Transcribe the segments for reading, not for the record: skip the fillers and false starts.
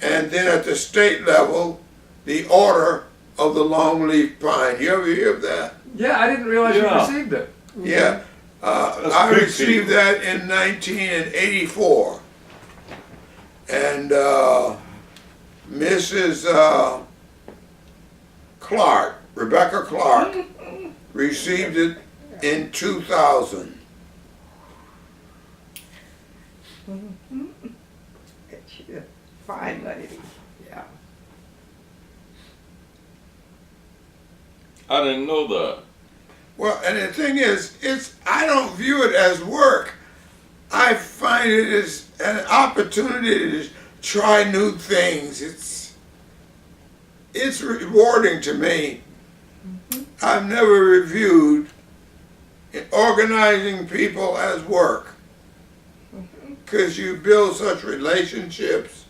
and then at the state level, the Order of the Longleaf Pine. You ever hear of that? Yeah, I didn't realize you received it. Yeah, I received that in 1984, and Mrs. Clark, Rebecca Clark, received it in 2000. Fine lady, yeah. I didn't know that. Well, and the thing is, I don't view it as work. I find it as an opportunity to try new things. It's rewarding to me. I've never reviewed organizing people as work, because you build such relationships.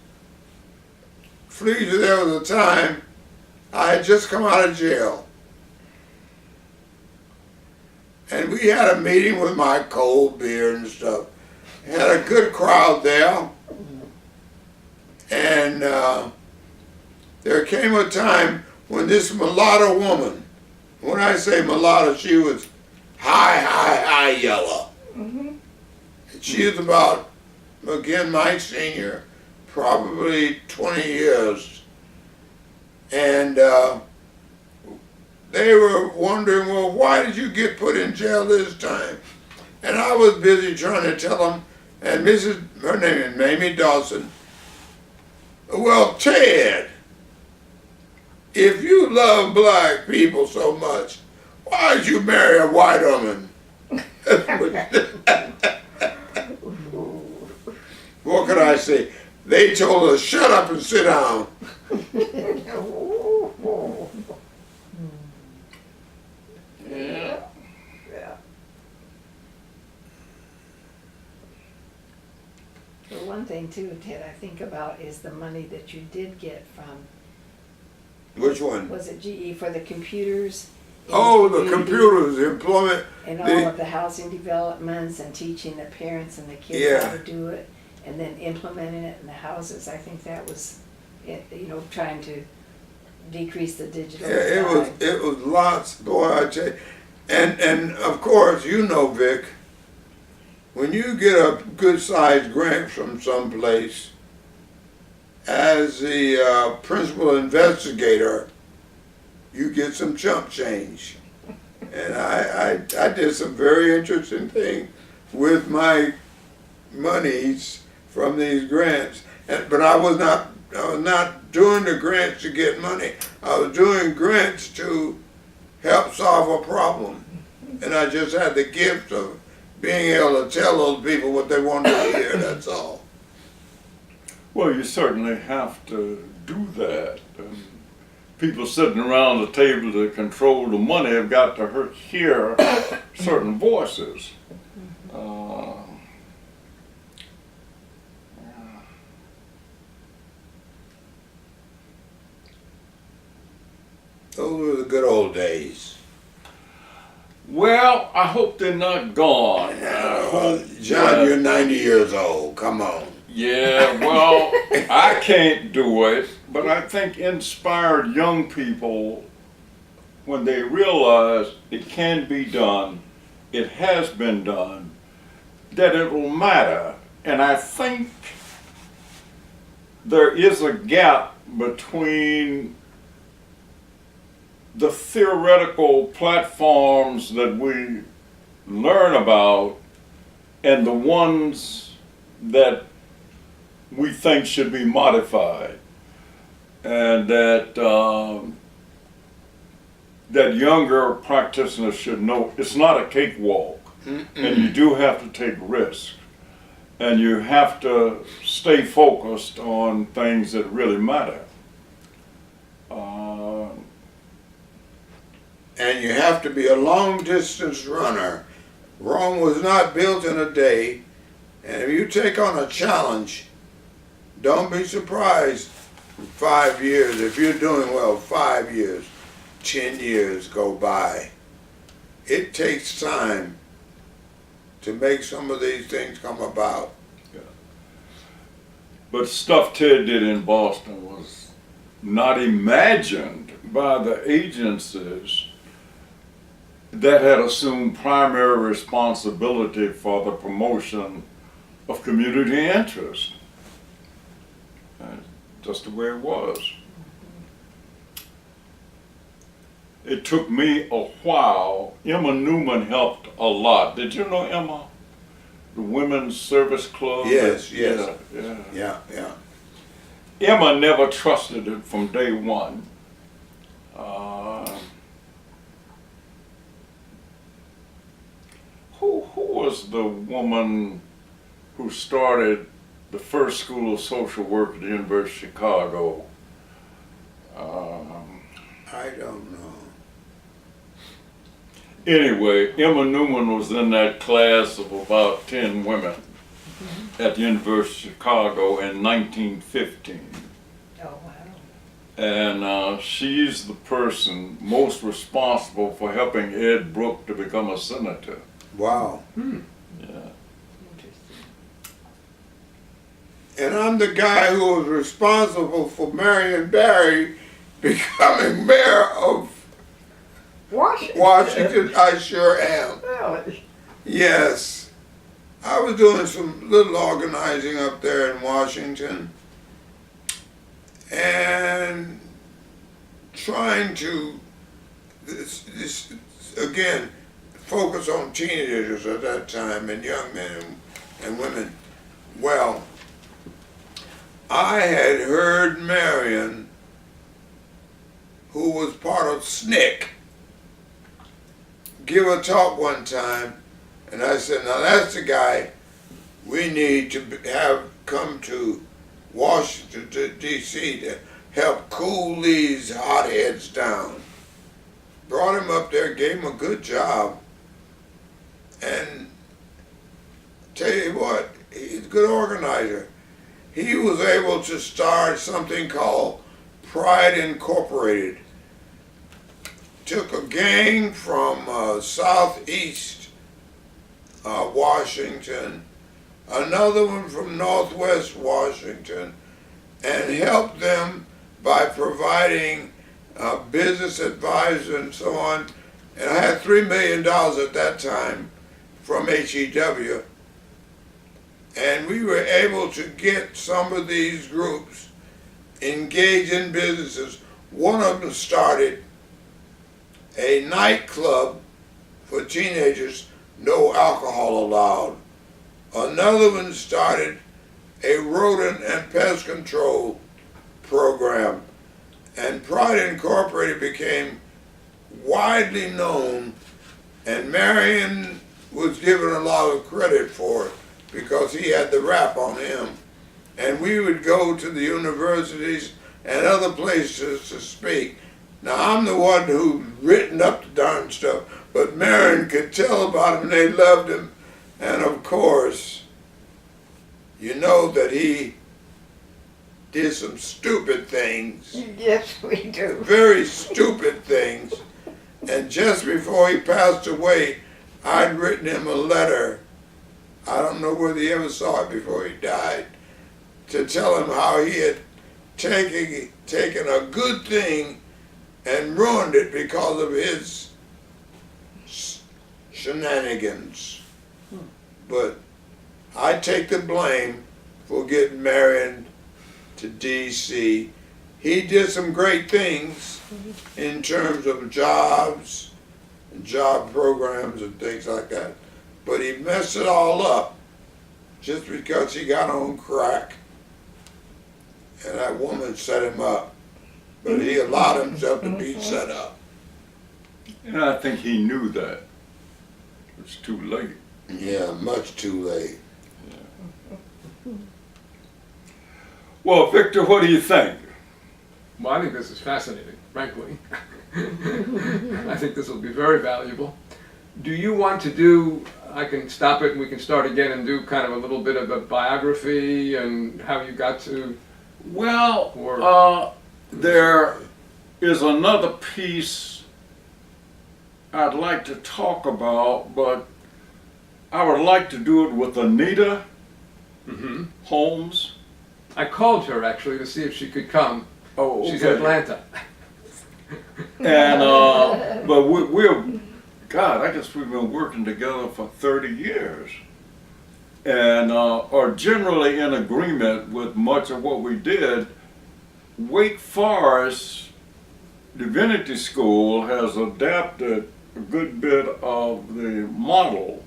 Fledra, there was a time I had just come out of jail, and we had a meeting with my cold beer and stuff. Had a good crowd there, and there came a time when this mulatto woman, when I say mulatto, she was high yellow. She is about, again, my senior, probably 20 years. And they were wondering, well, why did you get put in jail this time? And I was busy trying to tell them, and her name is Mamie Dawson. Well, Ted, if you love black people so much, why did you marry a white woman? What could I say? They told us, shut up and sit down. Yeah. Yeah. The one thing too, Ted, I think about is the money that you did get from, Which one? was it GE for the computers? Oh, the computers, the employment. And all of the housing developments and teaching the parents and the kids how to do it, and then implementing it in the houses. I think that was, trying to decrease the digital divide. It was lots, boy, I tell you. And of course, Vic, when you get a good sized grant from someplace, as the principal investigator, you get some chump change. And I did some very interesting things with my monies from these grants. But I was not doing the grants to get money. I was doing grants to help solve a problem. And I just had the gift of being able to tell those people what they wanted to hear, that's all. Well, you certainly have to do that. People sitting around the table that control the money have got to hear certain voices. Those were the good old days. Well, I hope they're not gone. John, you're 90 years old, come on. Yeah, well, I can't do it, but I think inspired young people, when they realize it can be done, it has been done, that it will matter. And I think there is a gap between the theoretical platforms that we learn about and the ones that we think should be modified, and that that younger practitioners should know it's not a cakewalk. And you do have to take risks, and you have to stay focused on things that really matter. And you have to be a long distance runner. Rome was not built in a day, and if you take on a challenge, don't be surprised in 5 years, if you're doing well, 5 years, 10 years go by. It takes time to make some of these things come about. But stuff Ted did in Boston was not imagined by the agencies that had assumed primary responsibility for the promotion of community interest. Just the way it was. It took me a while. Emma Newman helped a lot. Did you know Emma? The Women's Service Club? Yes. Yeah. Yeah. Emma never trusted it from day one. Who was the woman who started the first school of social work at the University of Chicago? I don't know. Anyway, Emma Newman was in that class of about 10 women at the University of Chicago in 1915. Oh, wow. And she's the person most responsible for helping Ed Brooke to become a senator. Wow. Yeah. Interesting. And I'm the guy who was responsible for Marion Barry becoming mayor of Washington. I sure am. Really? Yes. I was doing some little organizing up there in Washington and trying to, again, focus on teenagers at that time and young men and women. Well, I had heard Marion, who was part of SNCC, give a talk one time, and I said, now that's the guy we need to have come to Washington, D.C. to help cool these hotheads down. Brought him up there, gave him a good job, and tell you what, he's a good organizer. He was able to start something called Pride Incorporated. Took a gang from southeast Washington, another one from northwest Washington, and helped them by providing business advice and so on. And I had $3 million at that time from HEW. And we were able to get some of these groups engaged in businesses. One of them started a nightclub for teenagers, no alcohol allowed. Another one started a rodent and pest control program. And Pride Incorporated became widely known, and Marion was given a lot of credit for it because he had the rap on him. And we would go to the universities and other places to speak. Now, I'm the one who's written up the darn stuff, but Marion could tell about him and they loved him. And of course, you know that he did some stupid things. Yes, we do. Very stupid things. And just before he passed away, I'd written him a letter. I don't know whether he ever saw it before he died, to tell him how he had taken a good thing and ruined it because of his shenanigans. But I take the blame for getting Marion to D.C. He did some great things in terms of jobs and job programs and things like that. But he messed it all up just because he got on crack. And that woman set him up. But he allowed himself to be set up. And I think he knew that. It was too late. Yeah, much too late. Well, Victor, what do you think? Well, I think this is fascinating, frankly. I think this will be very valuable. Do you want to do, I can stop it and we can start again and do kind of a little bit of a biography and how you got to... Well, there is another piece I'd like to talk about, but I would like to do it with Anita Holmes. I called her actually to see if she could come. Oh, She's in okay. Atlanta. And, but we're, God, I guess we've been working together for 30 years. And are generally in agreement with much of what we did. Wake Forest Divinity School has adapted a good bit of the model.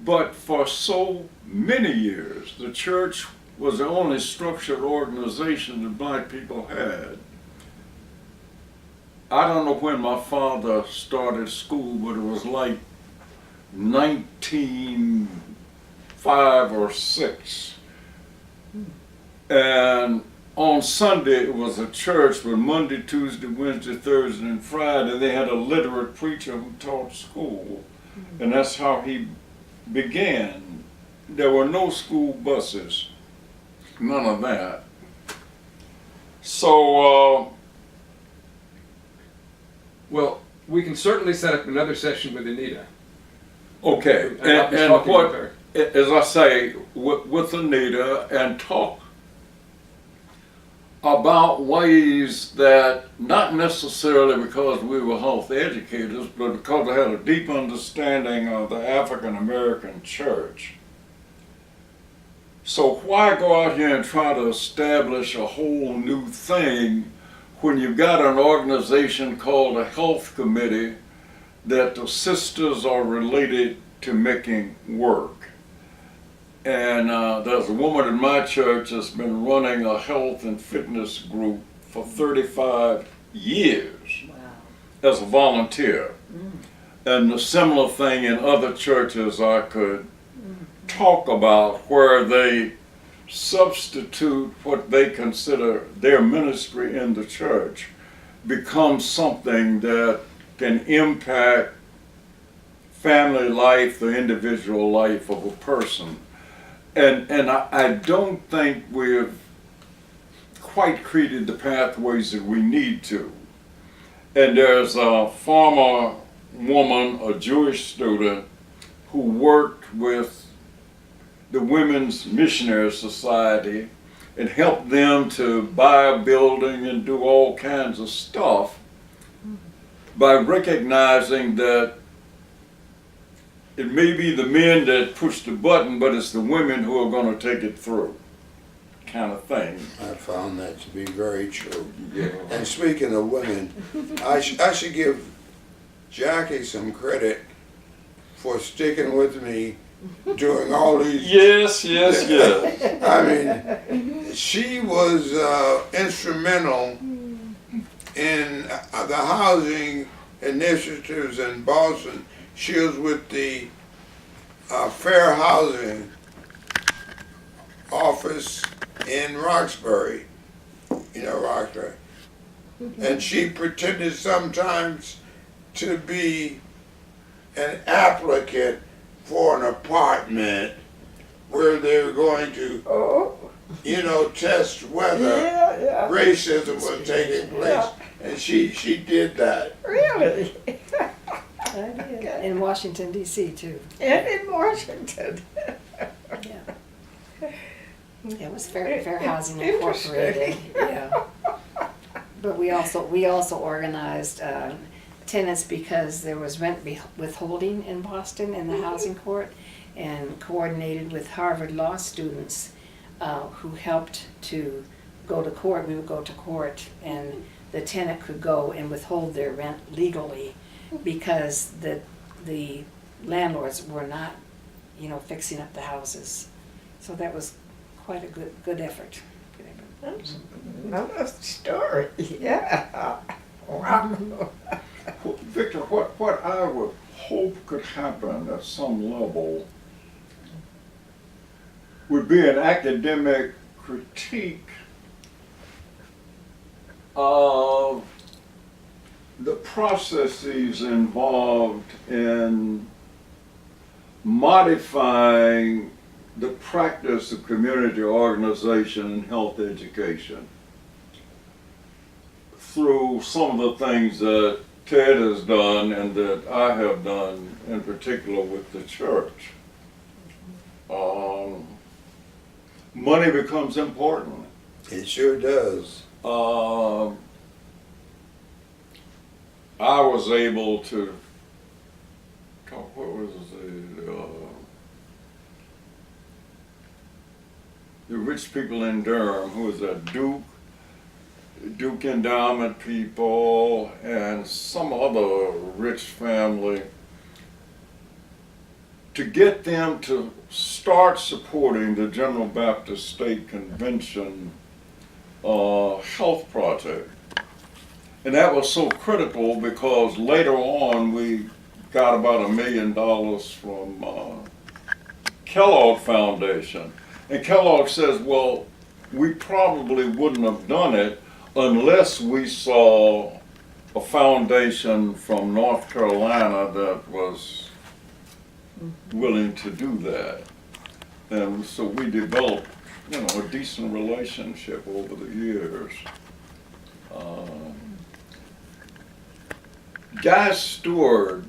But for so many years, the church was the only structured organization that black people had. I don't know when my father started school, but it was like 1905 or 6. And on Sunday it was a church, but Monday, Tuesday, Wednesday, Thursday, and Friday they had a literate preacher who taught school. And that's how he began. There were no school buses, none of that. So, Well, we can certainly set up another session with Anita. okay, And I'll be and talking what, with her. as I say, with Anita, and talk about ways that, not necessarily because we were health educators, but because we had a deep understanding of the African American church. So why go out here and try to establish a whole new thing when you've got an organization called a health committee that the sisters are related to making work? And there's a woman in my church that's been running a health and fitness group for 35 years as a volunteer. And a similar thing in other churches I could talk about, where they substitute what they consider their ministry in the church becomes something that can impact family life, the individual life of a person. And I don't think we've quite created the pathways that we need to. And there's a former woman, a Jewish student, who worked with the Women's Missionary Society and helped them to buy a building and do all kinds of stuff by recognizing that it may be the men that push the button, but it's the women who are going to take it through, kind of thing. I found that to be very true. Yeah. And speaking of women, I should give Jackie some credit for sticking with me during all these. Yes, yes, yes. I mean, she was instrumental in the housing initiatives in Boston. She was with the Fair Housing office in Roxbury, you know Roxbury. And she pretended sometimes to be an applicant for an apartment where they were going to, you know, test whether racism was taking place. And she did that. Really? I did. In Washington DC too. And in Washington. Yeah. It was Fair Housing Interesting. Incorporated. Yeah. But we also organized tenants because there was rent withholding in Boston in the housing court, and coordinated with Harvard law students who helped to go to court. We would go to court, and the tenant could go and withhold their rent legally because the landlords were not, you know, fixing up the houses. So that was quite a good effort. That's another story. Yeah. Wow. Well, Victor, what I would hope could happen at some level would be an academic critique of the processes involved in modifying the practice of community organization and health education through some of the things that Ted has done and that I have done in particular with the church. money becomes important. It sure does. I was able to talk, what was the rich people in Durham, who was a Duke endowment people, and some other rich family, to get them to start supporting the General Baptist State Convention health project. And that was so critical because later on we got about $1 million from Kellogg Foundation. And Kellogg says, well, we probably wouldn't have done it unless we saw a foundation from North Carolina that was willing to do that. And so we developed, a decent relationship over the years. Guy Stewart